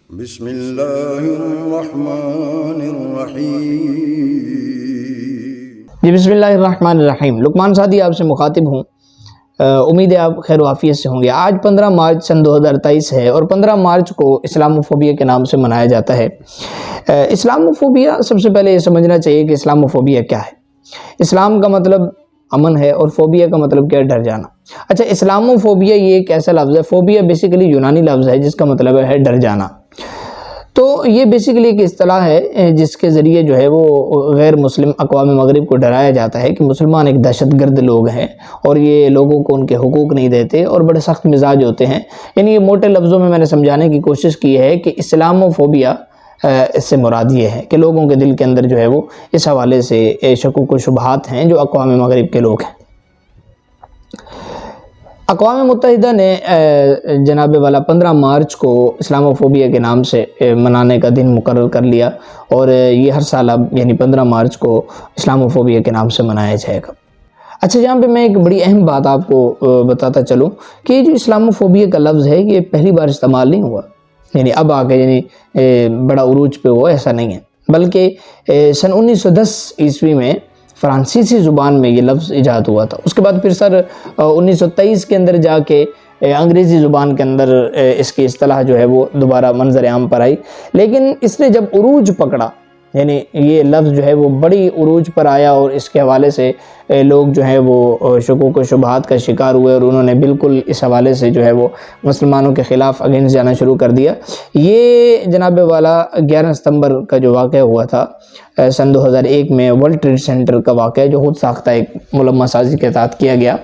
بسم اللہ الرحمن الرحیم۔ جی بسم اللہ الرحمن الرحیم۔ لقمان سعدی آپ سے مخاطب ہوں، امید ہے آپ خیر و عافیت سے ہوں گے۔ آج 15 مارچ سن 2023 ہے اور 15 مارچ کو اسلاموفوبیا کے نام سے منایا جاتا ہے۔ اسلاموفوبیا، سب سے پہلے یہ سمجھنا چاہیے کہ اسلاموفوبیا کیا ہے۔ اسلام کا مطلب امن ہے اور فوبیا کا مطلب کیا ہے؟ ڈر جانا۔ اچھا، اسلاموفوبیا یہ ایک ایسا لفظ ہے، فوبیا بیسیکلی یونانی لفظ ہے جس کا مطلب ہے ڈر جانا۔ تو یہ بیسیکلی ایک اصطلاح ہے جس کے ذریعے جو ہے وہ غیر مسلم اقوام مغرب کو ڈرایا جاتا ہے کہ مسلمان ایک دہشت گرد لوگ ہیں اور یہ لوگوں کو ان کے حقوق نہیں دیتے اور بڑے سخت مزاج ہوتے ہیں۔ یعنی یہ موٹے لفظوں میں نے سمجھانے کی کوشش کی ہے کہ اسلاموفوبیا اس سے مراد یہ ہے کہ لوگوں کے دل کے اندر جو ہے وہ اس حوالے سے شکوک و شبہات ہیں جو اقوام مغرب کے لوگ ہیں۔ اقوام متحدہ نے جناب والا 15 مارچ کو اسلاموفوبیا کے نام سے منانے کا دن مقرر کر لیا اور یہ ہر سال اب یعنی 15 مارچ کو اسلاموفوبیا کے نام سے منایا جائے گا۔ اچھا، یہاں پہ میں ایک بڑی اہم بات آپ کو بتاتا چلوں کہ یہ جو اسلاموفوبیا کا لفظ ہے یہ پہلی بار استعمال نہیں ہوا، یعنی اب آ کے بڑا عروج پہ ہوا، ایسا نہیں ہے، بلکہ سن 1910 عیسوی میں فرانسیسی زبان میں یہ لفظ ایجاد ہوا تھا۔ اس کے بعد پھر 1923 کے اندر جا کے انگریزی زبان کے اندر اس کی اصطلاح جو ہے وہ دوبارہ منظر عام پر آئی، لیکن اس نے جب عروج پکڑا، یعنی یہ لفظ جو ہے وہ بڑی عروج پر آیا اور اس کے حوالے سے لوگ جو ہے وہ شکوک و شبہات کا شکار ہوئے اور انہوں نے بالکل اس حوالے سے جو ہے وہ مسلمانوں کے خلاف اگینسٹ جانا شروع کر دیا۔ یہ جناب والا 11 ستمبر کا جو واقعہ ہوا تھا سن 2001 میں، ورلڈ ٹریڈ سینٹر کا واقعہ جو خود ساختہ ایک ملمہ سازی کے تحت کیا گیا،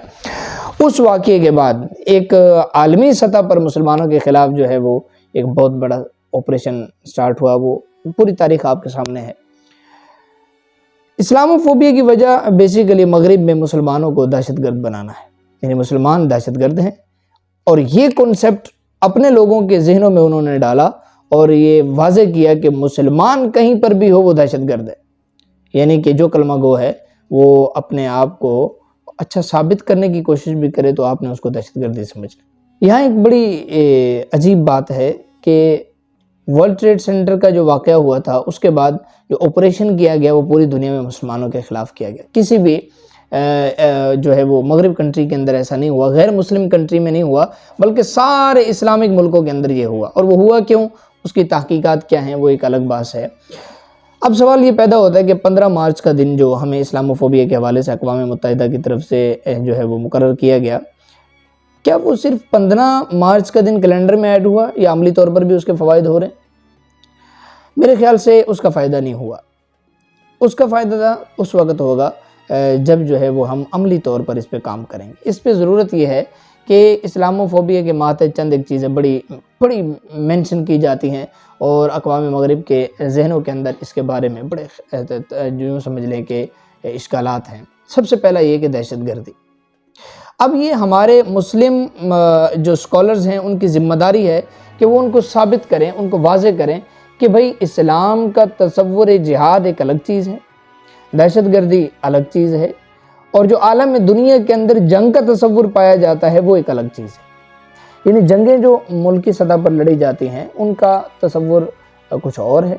اس واقعے کے بعد ایک عالمی سطح پر مسلمانوں کے خلاف جو ہے وہ ایک بہت بڑا آپریشن سٹارٹ ہوا۔ وہ پوری تاریخ آپ کے سامنے ہے۔ اسلاموفوبیا کی وجہ بیسیکلی مغرب میں مسلمانوں کو دہشت گرد بنانا ہے، یعنی مسلمان دہشت گرد ہیں اور یہ کنسپٹ اپنے لوگوں کے ذہنوں میں انہوں نے ڈالا اور یہ واضح کیا کہ مسلمان کہیں پر بھی ہو وہ دہشت گرد ہے، یعنی کہ جو کلمہ گو ہے وہ اپنے آپ کو اچھا ثابت کرنے کی کوشش بھی کرے تو آپ نے اس کو دہشت گردی سمجھ لیا۔ یہاں ایک بڑی عجیب بات ہے کہ ورلڈ ٹریڈ سینٹر کا جو واقعہ ہوا تھا اس کے بعد جو آپریشن کیا گیا وہ پوری دنیا میں مسلمانوں کے خلاف کیا گیا۔ کسی بھی جو ہے وہ مغرب کنٹری کے اندر ایسا نہیں ہوا، غیر مسلم کنٹری میں نہیں ہوا، بلکہ سارے اسلامک ملکوں کے اندر یہ ہوا۔ اور وہ ہوا کیوں، اس کی تحقیقات کیا ہیں، وہ ایک الگ بات ہے۔ اب سوال یہ پیدا ہوتا ہے کہ 15 مارچ کا دن جو ہمیں اسلاموفوبیا کے حوالے سے اقوام متحدہ کی طرف سے جو ہے وہ مقرر کیا گیا، کیا وہ صرف 15 مارچ کا دن کیلنڈر میں ایڈ ہوا یا عملی طور پر بھی اس کے فوائد ہو رہے ہیں؟ میرے خیال سے اس کا فائدہ نہیں ہوا۔ اس کا فائدہ اس وقت ہوگا جب جو ہے وہ ہم عملی طور پر اس پہ کام کریں گے۔ اس پہ ضرورت یہ ہے کہ اسلاموفوبیا کے ماتحت چند ایک چیزیں بڑی مینشن کی جاتی ہیں اور اقوام مغرب کے ذہنوں کے اندر اس کے بارے میں بڑے جو سمجھ لیں کہ اشکالات ہیں۔ سب سے پہلا یہ کہ دہشت گردی، اب یہ ہمارے مسلم جو اسکالرز ہیں ان کی ذمہ داری ہے کہ وہ ان کو ثابت کریں، ان کو واضح کریں کہ بھئی اسلام کا تصور جہاد ایک الگ چیز ہے، دہشت گردی الگ چیز ہے، اور جو عالم دنیا کے اندر جنگ کا تصور پایا جاتا ہے وہ ایک الگ چیز ہے۔ یعنی جنگیں جو ملکی سطح پر لڑی جاتی ہیں ان کا تصور کچھ اور ہے۔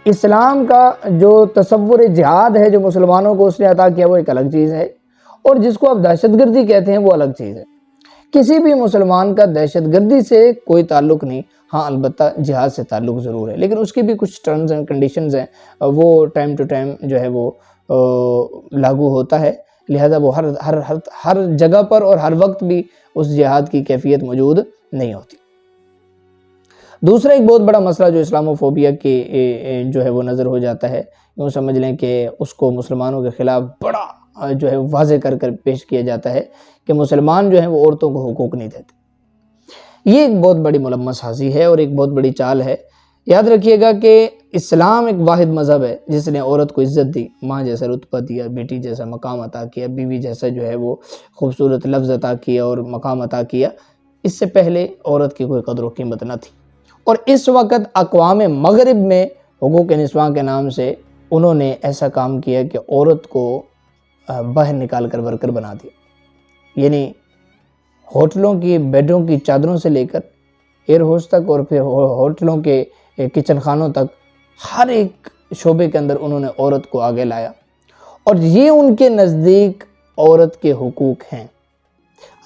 اسلام کا جو تصور جہاد ہے جو مسلمانوں کو اس نے عطا کیا وہ ایک الگ چیز ہے، اور جس کو آپ دہشت گردی کہتے ہیں وہ الگ چیز ہے۔ کسی بھی مسلمان کا دہشت گردی سے کوئی تعلق نہیں، ہاں البتہ جہاد سے تعلق ضرور ہے، لیکن اس کی بھی کچھ ٹرمز اینڈ کنڈیشنز ہیں، وہ ٹائم ٹو ٹائم جو ہے وہ لاگو ہوتا ہے، لہذا وہ ہر جگہ پر اور ہر وقت بھی اس جہاد کی کیفیت موجود نہیں ہوتی۔ دوسرا ایک بہت بڑا مسئلہ جو اسلاموفوبیا کی جو ہے وہ نظر ہو جاتا ہے، یوں سمجھ لیں کہ اس کو مسلمانوں کے خلاف بڑا جو ہے واضح کر پیش کیا جاتا ہے کہ مسلمان جو ہیں وہ عورتوں کو حقوق نہیں دیتے۔ یہ ایک بہت بڑی ملمہ سازی ہے اور ایک بہت بڑی چال ہے۔ یاد رکھیے گا کہ اسلام ایک واحد مذہب ہے جس نے عورت کو عزت دی، ماں جیسا رتبہ دیا، بیٹی جیسا مقام عطا کیا، بیوی جیسا جو ہے وہ خوبصورت لفظ عطا کیا اور مقام عطا کیا۔ اس سے پہلے عورت کی کوئی قدر و قیمت نہ تھی، اور اس وقت اقوام مغرب میں حقوق نسواں کے نام سے انہوں نے ایسا کام کیا کہ عورت کو باہر نکال کر ورکر بنا دیا۔ یعنی ہوٹلوں کی بیڈوں کی چادروں سے لے کر ایئر ہوسٹ تک اور پھر ہوٹلوں کے کچن خانوں تک، ہر ایک شعبے کے اندر انہوں نے عورت کو آگے لایا، اور یہ ان کے نزدیک عورت کے حقوق ہیں۔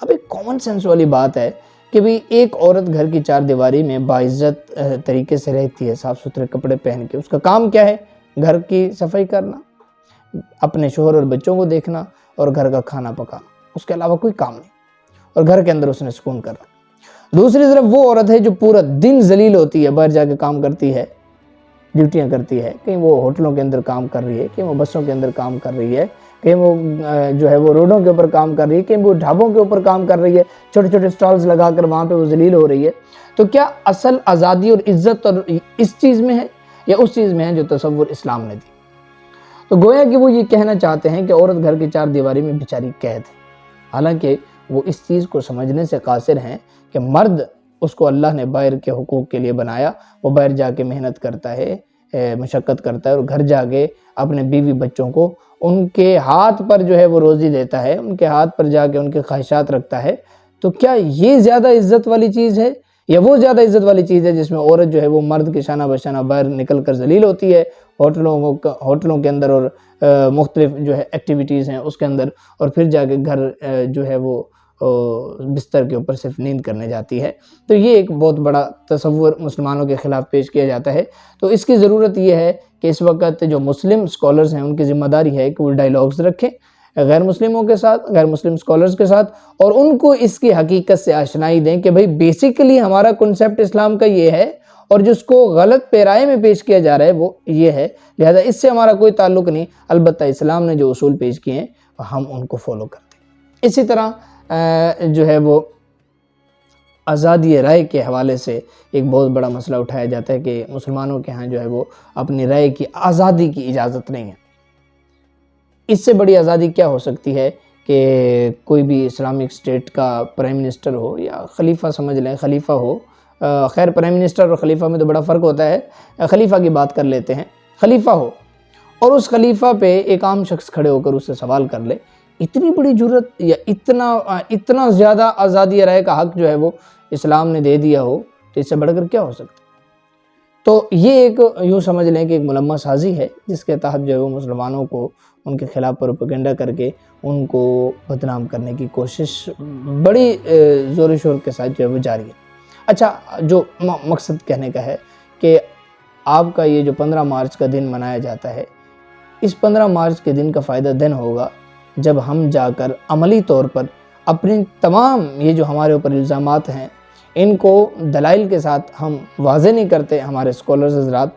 اب ایک کامن سینس والی بات ہے کہ بھی ایک عورت گھر کی چار دیواری میں باعزت طریقے سے رہتی ہے، صاف ستھرے کپڑے پہن کے، اس کا کام کیا ہے؟ گھر کی صفائی کرنا، اپنے شوہر اور بچوں کو دیکھنا اور گھر کا کھانا پکانا، اس کے علاوہ کوئی کام نہیں، اور گھر کے اندر اس نے سکون کرنا۔ دوسری طرف وہ عورت ہے جو پورا دن ذلیل ہوتی ہے، باہر جا کے کام کرتی ہے، ڈیوٹیاں کرتی ہے، کہیں وہ ہوٹلوں کے اندر کام کر رہی ہے، کہیں وہ بسوں کے اندر کام کر رہی ہے، کہیں وہ جو ہے وہ روڈوں کے اوپر کام کر رہی ہے، کہیں وہ ڈھابوں کے اوپر کام کر رہی ہے، چھوٹے چھوٹے سٹالز لگا کر وہاں پہ وہ ذلیل ہو رہی ہے۔ تو کیا اصل آزادی اور عزت اور اس چیز میں ہے یا اس چیز میں ہے جو تصور اسلام نے دی؟ تو گویا کہ وہ یہ کہنا چاہتے ہیں کہ عورت گھر کی چار دیواری میں بیچاری قید ہے، حالانکہ وہ اس چیز کو سمجھنے سے قاصر ہیں کہ مرد، اس کو اللہ نے باہر کے حقوق کے لیے بنایا، وہ باہر جا کے محنت کرتا ہے، مشقت کرتا ہے، اور گھر جا کے اپنے بیوی بچوں کو ان کے ہاتھ پر جو ہے وہ روزی دیتا ہے، ان کے ہاتھ پر جا کے ان کے خواہشات رکھتا ہے۔ تو کیا یہ زیادہ عزت والی چیز ہے یا وہ زیادہ عزت والی چیز ہے جس میں عورت جو ہے وہ مرد کے شانہ بشانہ باہر نکل کر ذلیل ہوتی ہے، ہوٹلوں کے اندر اور مختلف جو ہے ایکٹیویٹیز ہیں اس کے اندر، اور پھر جا کے گھر جو ہے وہ بستر کے اوپر صرف نیند کرنے جاتی ہے؟ تو یہ ایک بہت بڑا تصور مسلمانوں کے خلاف پیش کیا جاتا ہے۔ تو اس کی ضرورت یہ ہے کہ اس وقت جو مسلم سکولرز ہیں ان کی ذمہ داری ہے کہ وہ ڈائیلاگز رکھیں غیر مسلموں کے ساتھ، غیر مسلم سکولرز کے ساتھ، اور ان کو اس کی حقیقت سے آشنائی دیں کہ بھئی بیسیکلی ہمارا کنسیپٹ اسلام کا یہ ہے، اور جس کو غلط پیرائے میں پیش کیا جا رہا ہے وہ یہ ہے، لہذا اس سے ہمارا کوئی تعلق نہیں، البتہ اسلام نے جو اصول پیش کیے ہیں ہم ان کو فالو کرتے ہیں۔ اسی طرح جو ہے وہ آزادی رائے کے حوالے سے ایک بہت بڑا مسئلہ اٹھایا جاتا ہے کہ مسلمانوں کے ہاں جو ہے وہ اپنی رائے کی آزادی کی اجازت نہیں ہے۔ اس سے بڑی آزادی کیا ہو سکتی ہے کہ کوئی بھی اسلامک اسٹیٹ کا پرائم منسٹر ہو یا خلیفہ سمجھ لیں، خلیفہ ہو، خیر پرائم منسٹر اور خلیفہ میں تو بڑا فرق ہوتا ہے، خلیفہ کی بات کر لیتے ہیں، خلیفہ ہو اور اس خلیفہ پہ ایک عام شخص کھڑے ہو کر اس سے سوال کر لے، اتنی بڑی جرت یا اتنا زیادہ آزادی رائے کا حق جو ہے وہ اسلام نے دے دیا ہو، تو اس سے بڑھ کر کیا ہو سکتا؟ تو یہ ایک یوں سمجھ لیں کہ ایک ملمہ سازی ہے جس کے تحت جو ہے وہ مسلمانوں کو ان کے خلاف پروپیگنڈا کر کے ان کو بدنام کرنے کی کوشش بڑی زور و شور کے ساتھ جو ہے وہ جاری ہے۔ اچھا، جو مقصد کہنے کا ہے کہ آپ کا یہ جو 15 مارچ کا دن منایا جاتا ہے، اس 15 مارچ کے دن کا فائدہ دن ہوگا جب ہم جا کر عملی طور پر اپنی تمام یہ جو ہمارے اوپر الزامات ہیں ان کو دلائل کے ساتھ ہم واضح نہیں کرتے۔ ہمارے اسکالرز حضرات،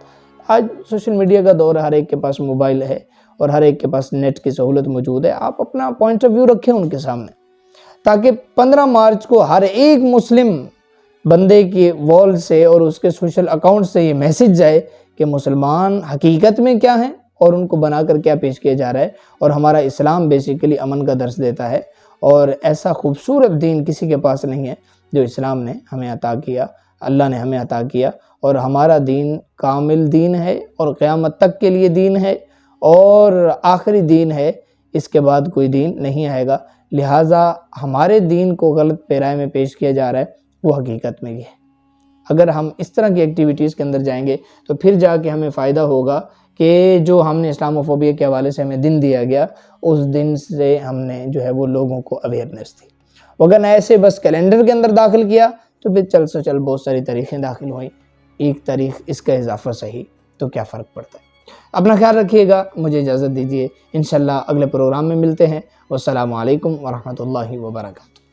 آج سوشل میڈیا کا دور ہے، ہر ایک کے پاس موبائل ہے اور ہر ایک کے پاس نیٹ کی سہولت موجود ہے، آپ اپنا پوائنٹ آف ویو رکھیں ان کے سامنے، تاکہ 15 مارچ کو ہر ایک مسلم بندے کی وال سے اور اس کے سوشل اکاؤنٹ سے یہ میسج جائے کہ مسلمان حقیقت میں کیا ہیں اور ان کو بنا کر کیا پیش کیا جا رہا ہے، اور ہمارا اسلام بیسیکلی امن کا درس دیتا ہے، اور ایسا خوبصورت دین کسی کے پاس نہیں ہے جو اسلام نے ہمیں عطا کیا، اللہ نے ہمیں عطا کیا، اور ہمارا دین کامل دین ہے اور قیامت تک کے لیے دین ہے اور آخری دین ہے، اس کے بعد کوئی دین نہیں آئے گا۔ لہٰذا ہمارے دین کو غلط پیرائے میں پیش کیا جا رہا ہے، وہ حقیقت میں یہ ہے۔ اگر ہم اس طرح کی ایکٹیویٹیز کے اندر جائیں گے تو پھر جا کے ہمیں فائدہ ہوگا کہ جو ہم نے اسلاموفوبیا کے حوالے سے ہمیں دن دیا گیا، اس دن سے ہم نے جو ہے وہ لوگوں کو اویئرنیس دی۔ اگر ایسے بس کیلنڈر کے اندر داخل کیا تو پھر چل سے چل بہت ساری تاریخیں داخل ہوئیں، ایک تاریخ اس کا اضافہ صحیح، تو کیا فرق پڑتا ہے؟ اپنا خیال رکھیے گا، مجھے اجازت دیجیے، انشاءاللہ اگلے پروگرام میں ملتے ہیں۔ والسلام علیکم ورحمۃ اللہ وبرکاتہ۔